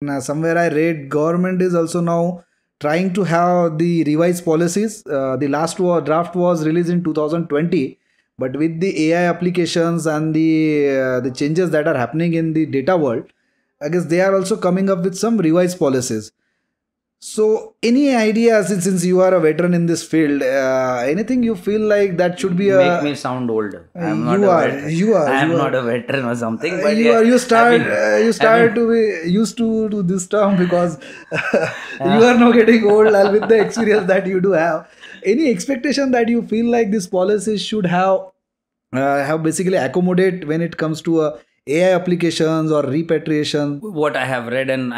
Somewhere I read government is also now trying to have the revised policies. The draft was released in 2020, but with the AI applications and the changes that are happening in the data world, I guess they are also coming up with some revised policies. So, any ideas since you are a veteran in this field? Anything you feel like that should be Make a me sound old. I'm not you a are veteran. you are I am you not are a veteran or something, but you yeah, are I've been, you I've start been, to be used to this term because you yeah. are now getting old and with the experience that you do have. Any expectation that you feel like this policy should have basically accommodate when it comes to AI applications or repatriation? What I have read, and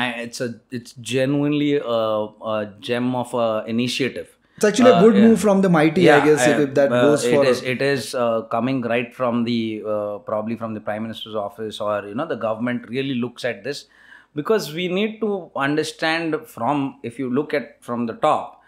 it's genuinely a gem of a initiative. It's actually a good Yeah, move from the mighty, I yeah. guess, if that goes for. It is coming right from the probably from the Prime Minister's office, or the government really looks at this, because we need to understand from, if you look at from the top,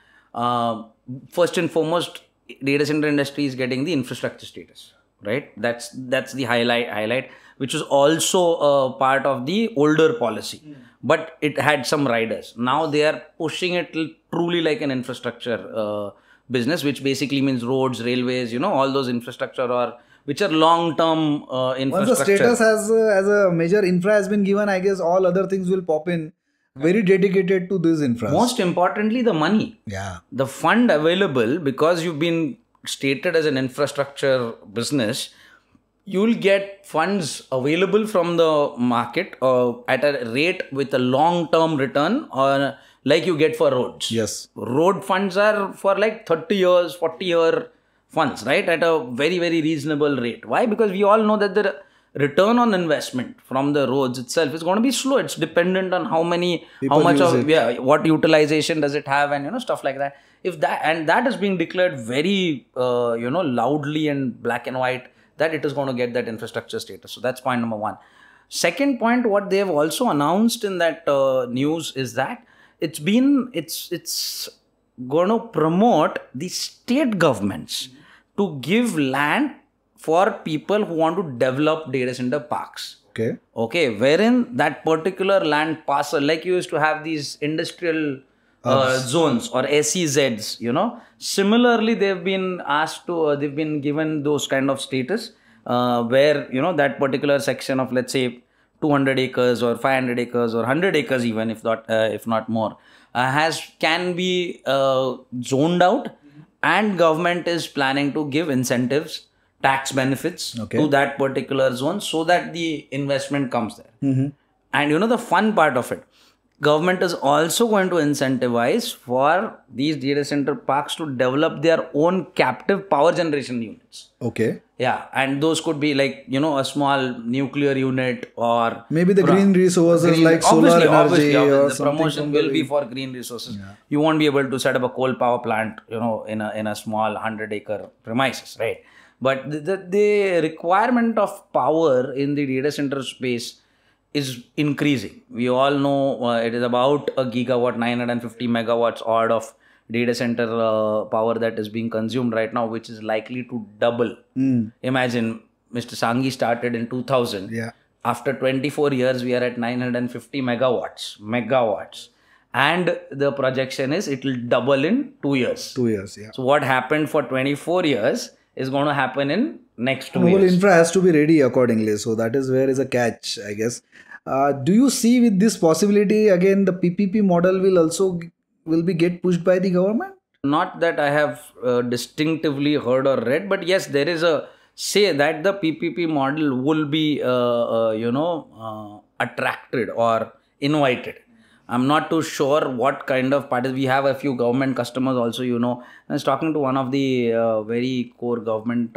first and foremost, data center industry is getting the infrastructure status, right? That's the highlight, which was also a part of the older policy, but it had some riders. Now they are pushing it truly like an infrastructure business, which basically means roads, railways, all those infrastructure, or which are long term Once the infrastructure. status as a major infra has been given, I guess all other things will pop in. Very dedicated to these infras. Most importantly, the money, Yeah. the fund available, because you've been stated as an infrastructure business, you'll get funds available from the market at a rate with a long term return, or like you get for roads. Yes. Road funds are for like 30 years, 40-year funds, right? At a very, very reasonable rate. Why? Because we all know that the return on investment from the roads itself is going to be slow. It's dependent on how People much use of, it. yeah, what utilization does it have, and stuff like that. If that is being declared very loudly and black and white, that it is going to get that infrastructure status. So that's point number one. Second point, what they have also announced in that news is that it's going to promote the state governments to give land for people who want to develop data center parks. Okay. Okay, wherein that particular land parcel, like you used to have these industrial zones or SEZs, Similarly, they've been asked to, they've been given those kind of status where, that particular section of, let's say, 200 acres or 500 acres or 100 acres even, if not more, can be zoned out, and government is planning to give incentives, tax benefits to that particular zone, so that the investment comes there. And the fun part of it, government is also going to incentivize for these data center parks to develop their own captive power generation units. Okay. Yeah, and those could be like, a small nuclear unit, or maybe the green resources like solar energy or the something. promotion will be for green resources. Yeah. You won't be able to set up a coal power plant, in a small 100-acre premises, right? But the requirement of power in the data center space is increasing. We all know it is about a gigawatt, 950 megawatts odd of data center power that is being consumed right now, which is likely to double. Imagine, Mr. Sanghi started in 2000. Yeah. After 24 years, we are at 950 megawatts. And the projection is it will double in 2 years. 2 years, yeah. So what happened for 24 years is going to happen in next 2 years. Whole infra has to be ready accordingly. So that is where is a catch, I guess. Do you see with this possibility again the PPP model will be get pushed by the government? Not that I have distinctively heard or read, but yes, there is a say that the PPP model will be attracted or invited. I'm not too sure what kind of parties. We have a few government customers also, I was talking to one of the very core government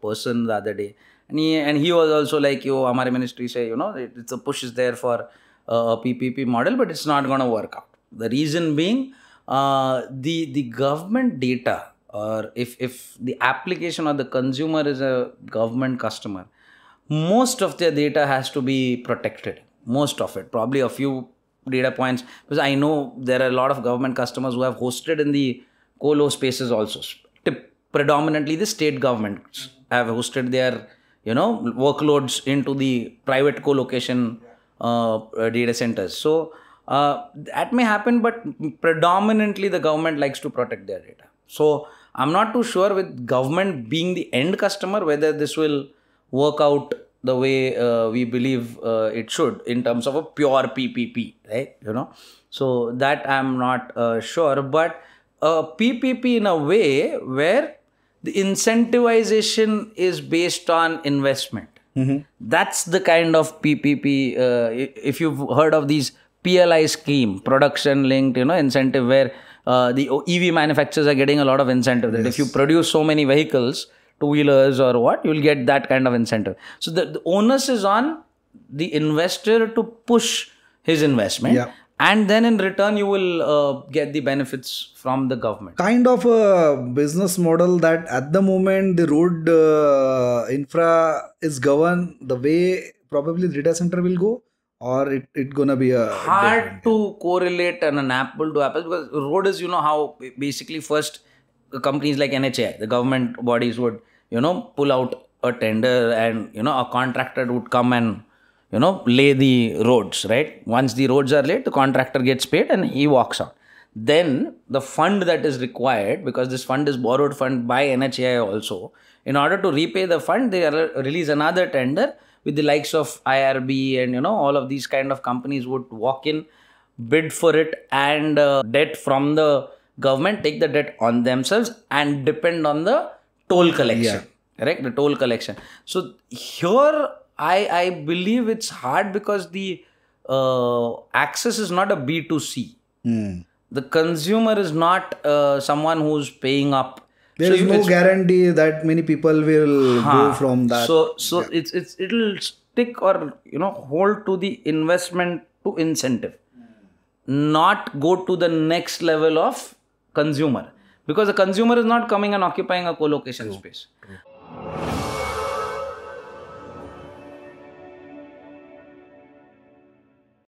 person the other day. And he was also like, our ministry say, it's a push is there for a PPP model, but it's not going to work out. The reason being, the government data, or if the application or the consumer is a government customer, most of their data has to be protected. Most of it, probably a few data points, because I know there are a lot of government customers who have hosted in the colo spaces also. Predominantly the state governments have hosted their workloads into the private co-location data centers. So That may happen, but predominantly the government likes to protect their data. So I'm not too sure with government being the end customer whether this will work out the way we believe it should in terms of a pure PPP, right? So that I'm not sure, but PPP in a way where the incentivization is based on investment. That's the kind of PPP. If you've heard of these PLI scheme, production linked, incentive, where the EV manufacturers are getting a lot of incentive. That if you produce so many vehicles, two-wheelers or what, you'll get that kind of incentive. So the onus is on the investor to push his investment. Yeah. And then in return, you will get the benefits from the government. Kind of a business model that at the moment the road infra is governed the way probably the data center will go, or it gonna be a hard to correlate an apple to apple, because road is, how basically first companies like NHAI, the government bodies would, pull out a tender, and, a contractor would come and, lay the roads, right? Once the roads are laid, the contractor gets paid and he walks out. Then the fund that is required, because this fund is borrowed fund by NHAI also, in order to repay the fund, they release another tender with the likes of IRB and, all of these kind of companies would walk in, bid for it, and debt from the government, take the debt on themselves and depend on the toll collection. Correct? The toll collection. So here, I believe it's hard because the access is not a B2C. The consumer is not someone who's paying up. There is no guarantee that many people will go from that. So it'll stick or hold to the investment to incentive, not go to the next level of consumer, because the consumer is not coming and occupying a co-location space.